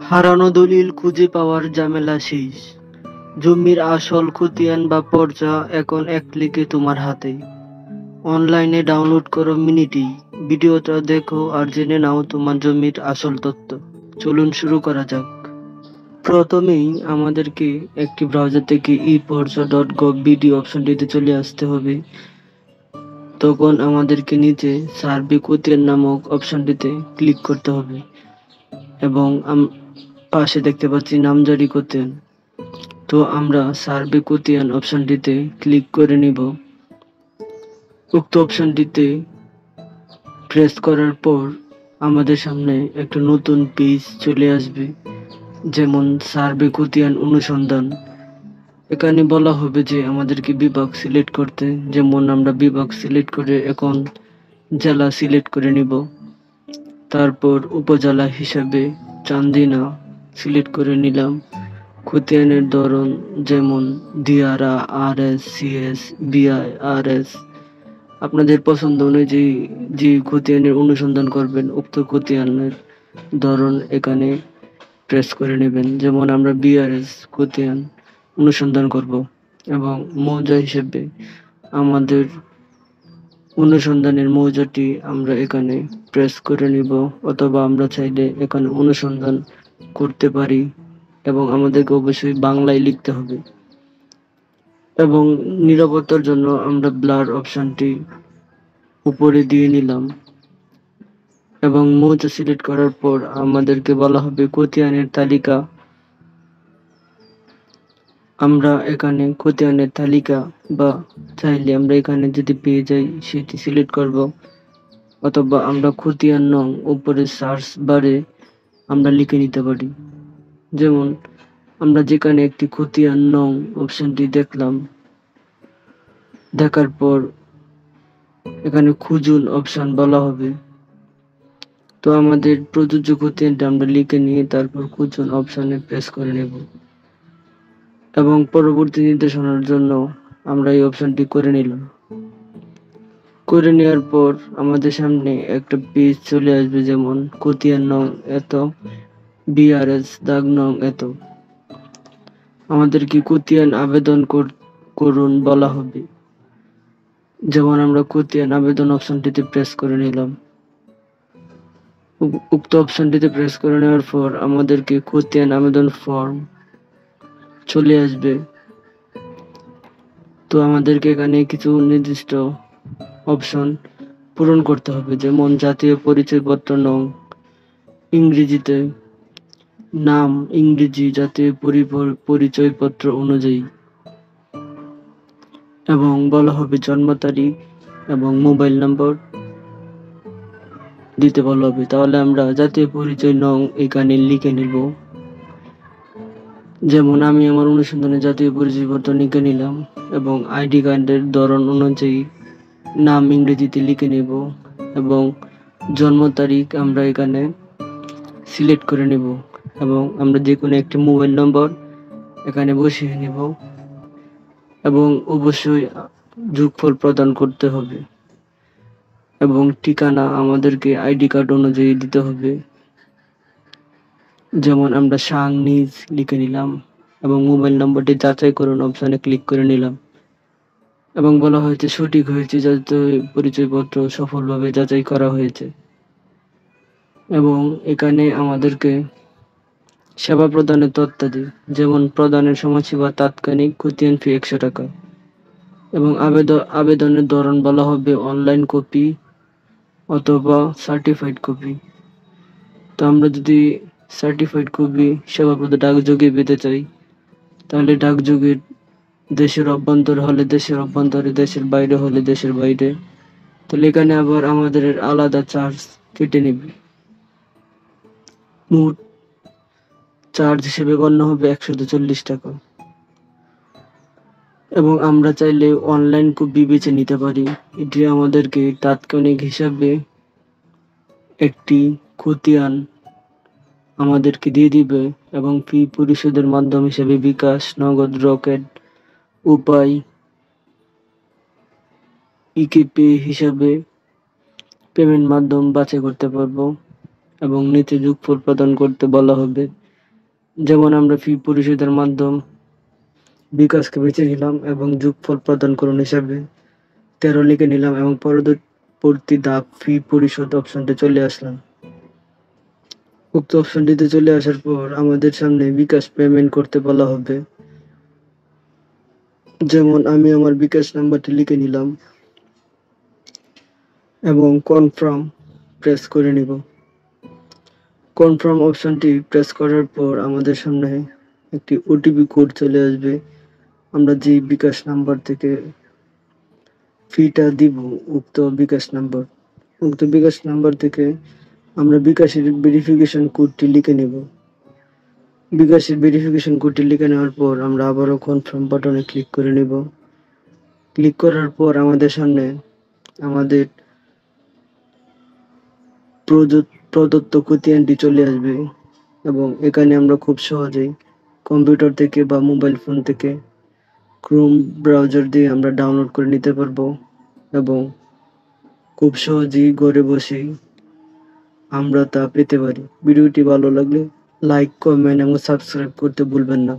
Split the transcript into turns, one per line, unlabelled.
হারানো দলিল খুঁজে পাওয়ার ঝামেলা শেষ। জমির আসল খতিয়ান বা পর্চা এখন এক ক্লিকে তোমার হাতে। অনলাইনে ডাউনলোড করো মিনিটেই। ভিডিওটা দেখো আর জেনে নাও তোমার জমির আসল তথ্য। চলুন শুরু করা যাক। প্রথমেই আমাদেরকে একটি ব্রাউজার থেকে ePorza.gov.bd অপশনটিতে চলে আসতে হবে। তখন আমাদেরকে নিচে সার্ভে খতিয়ান নামক অপশনটিতে ক্লিক করতে হবে এবং পাশে দেখতে পাচ্ছি নামজারি খতিয়ান। তো আমরা সার্ভে খতিয়ান অপশনটিতে ক্লিক করে নিব। উক্ত অপশনটিতে প্রেস করার পর আমাদের সামনে একটা নতুন পেজ চলে আসবে, যেমন সার্ভে খতিয়ান অনুসন্ধান। এখানে বলা হবে যে আমাদেরকে বিভাগ সিলেক্ট করতে, যেমন আমরা বিভাগ সিলেক্ট করে এখন জেলা সিলেক্ট করে নিব। তারপর উপজেলা হিসাবে চান্দিনা সিলেক্ট করে নিলাম। খতিয়ানের ধরন যেমন Diara, RS, CS, BI, RS। আপনাদের পছন্দ অনুযায়ী যে খতিয়ানের অনুসন্ধান করবেন উক্ত খতিয়ানের ধরন এখানে প্রেস করে নেবেন। যেমন আমরা BRS খতিয়ান অনুসন্ধান করব এবং মৌজা হিসেবে আমাদের অনুসন্ধানের মৌজাটি আমরা এখানে প্রেস করে নিব, অথবা আমরা চাইলে এখানে অনুসন্ধান করতে পারি এবং আমাদেরকে অবশ্যই বাংলায় লিখতে হবে। এবং নিরাপত্তার জন্য আমরা ব্লার অপশনটি উপরে দিয়ে নিলাম এবং মৌজা সিলেক্ট করার পর আমাদেরকে বলা হবে খতিয়ানের তালিকা। আমরা এখানে খতিয়ানের তালিকা বা চাইলে আমরা এখানে যদি পেয়ে যাই সেটি সিলেক্ট করব, অথবা আমরা খতিয়ান নং উপরে সার্চ বারে আমরা লিখে নিতে পারি। যেমন আমরা যেখানে একটি খতিয়ান নং অপশনটি দেখলাম, দেখার পর এখানে খুঁজুন অপশন বলা হবে। তো আমাদের প্রযোজ্য খতিয়ানটা আমরা লিখে নিয়ে তারপর খুঁজুন অপশনে প্রেস করে নেব এবং পরবর্তী নির্দেশনার জন্য আমরা এই অপশনটি করে নিলাম। করে নেওয়ার পর আমাদের সামনে একটা পেজ চলে আসবে, যেমন খতিয়ান নং এত, BRS দাগ নং এত। আমাদেরকে খতিয়ান আবেদন করুন বলা হবে। যেমন আমরা খতিয়ান আবেদন অপশনটিতে প্রেস করে নিলাম। উক্ত অপশনটিতে প্রেস করে নেওয়ার পর আমাদেরকে খতিয়ান আবেদন ফর্ম চলে আসবে। তো আমাদেরকে এখানে কিছু নির্দিষ্ট অপশন পূরণ করতে হবে, যেমন জাতীয় পরিচয়পত্র নং ইংরেজিতে, নাম ইংরেজি জাতীয় পরিচয়পত্র অনুযায়ী, এবং বলা হবে জন্ম তারিখ এবং মোবাইল নম্বর দিতে বলা হবে। তাহলে আমরা জাতীয় পরিচয় নং এখানে লিখে নিব। যেমন আমি আমার অনুসন্ধানে জাতীয় পরিচয়পত্র লিখে নিলাম এবং আইডি কার্ডের ধরন অনুযায়ী নাম ইংরেজিতে লিখে নেব এবং জন্ম তারিখ আমরা এখানে সিলেক্ট করে নেব এবং আমরা যে কোনো একটি মোবাইল নম্বর এখানে বসিয়ে নেব এবং অবশ্যই যোগফল প্রদান করতে হবে এবং ঠিকানা আমাদেরকে আইডি কার্ড অনুযায়ী দিতে হবে। যেমন আমরা সাং নিজ লিখে নিলাম এবং মোবাইল নম্বরটি যাচাই করুন অপশনে ক্লিক করে নিলাম এবং বলা হয়েছে সঠিক হয়েছে, জাতীয় পরিচয়পত্র সফলভাবে যাচাই করা হয়েছে। এবং এখানে আমাদেরকে সেবা প্রদানের তথ্যাদি, যেমন প্রদানের সময়সীমা তাৎক্ষণিক, খতিয়ান ফি 100 টাকা এবং আবেদনের ধরন বলা হবে অনলাইন কপি অথবা সার্টিফাইড কপি। তো আমরা যদি সার্টিফাইড কপি সেবাপ্রদ ডাকযোগে পেতে চাই তাহলে ডাকযোগের, দেশের অভ্যন্তর হলে দেশের অভ্যন্তরে, দেশের বাইরে হলে দেশের বাইরে। তাহলে এখানে আবার আমাদের আলাদা চার্জ কেটে নেবে। মোট চার্জ হিসেবে গণ্য হবে 140 টাকা এবং আমরা চাইলে অনলাইন কপি বেছে নিতে পারি। এটি আমাদেরকে তাৎক্ষণিক হিসাবে একটি খতিয়ান আমাদেরকে দিয়ে দিবে এবং ফি পরিশোধের মাধ্যম হিসেবে বিকাশ, নগদ, রকেট, উপায়, ইকেপে হিসাবে পেমেন্ট মাধ্যম বাছাই করতে পারবো। এবং নিচে যোগফল প্রদান করতে বলা হবে। যেমন আমরা ফি পরিশোধের মাধ্যম বিকাশকে বেছে নিলাম এবং যোগফল প্রদানকরণ হিসাবে 13 লিখে নিলাম এবং পরবর্তী ধাপ ফি পরিশোধ অপশনটি চলে আসলাম। উক্ত অপশনটিতে চলে আসার পর আমাদের সামনে বিকাশ পেমেন্ট করতে বলা হবে। যেমন আমি আমার বিকাশ নাম্বারটি লিখে নিলাম এবং কনফার্ম প্রেস করে নিব। কনফার্ম অপশনটি প্রেস করার পর আমাদের সামনে একটি ওটিপি কোড চলে আসবে। আমরা যে বিকাশ নাম্বার থেকে ফিটা দিব উক্ত বিকাশ নাম্বার থেকে আমরা বিকাশের ভেরিফিকেশন কোডটি লিখে নেব। বিকাশের ভেরিফিকেশন কোডটি লিখে নেওয়ার পর আমরা আবারও কনফার্ম বাটনে ক্লিক করে নেব। ক্লিক করার পর আমাদের সামনে আমাদের প্রদত্ত খতিয়ানটি চলে আসবে এবং এখানে আমরা খুব সহজেই কম্পিউটার থেকে বা মোবাইল ফোন থেকে ক্রোম ব্রাউজার দিয়ে আমরা ডাউনলোড করে নিতে পারবো এবং খুব সহজেই ঘরে বসেই আমরা তা পেতে পারি। ভিডিওটি ভালো লাগলে লাইক, কমেন্ট এবং সাবস্ক্রাইব করতে ভুলবেন না।